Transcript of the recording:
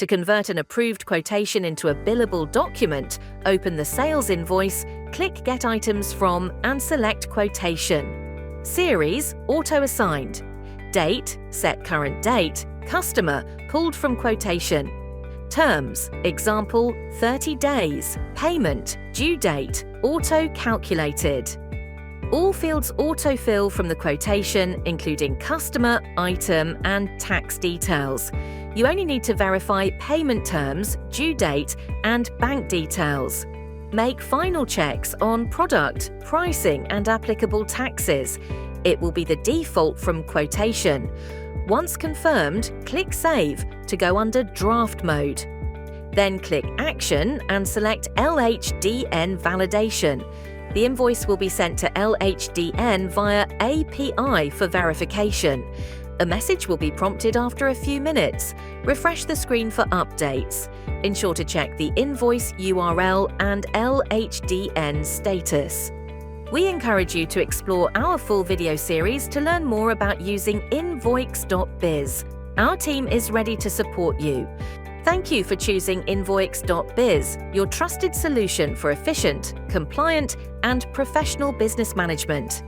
To convert an approved quotation into a billable document, open the sales invoice, click Get Items From and select Quotation. Series, auto-assigned. Date, set current date. Customer, pulled from quotation. Terms, example, 30 days. Payment, due date, auto-calculated. All fields autofill from the quotation, including customer, item, and tax details. You only need to verify payment terms, due date, and bank details. Make final checks on product, pricing, and applicable taxes. It will be the default from quotation. Once confirmed, click Save to go under Draft mode. Then click Action and select LHDN Validation. The invoice will be sent to LHDN via API for verification. A message will be prompted after a few minutes. Refresh the screen for updates. Ensure to check the invoice URL and LHDN status. We encourage you to explore our full video series to learn more about using Invoix.biz. Our team is ready to support you. Thank you for choosing Invoix.biz, your trusted solution for efficient, compliant, and professional business management.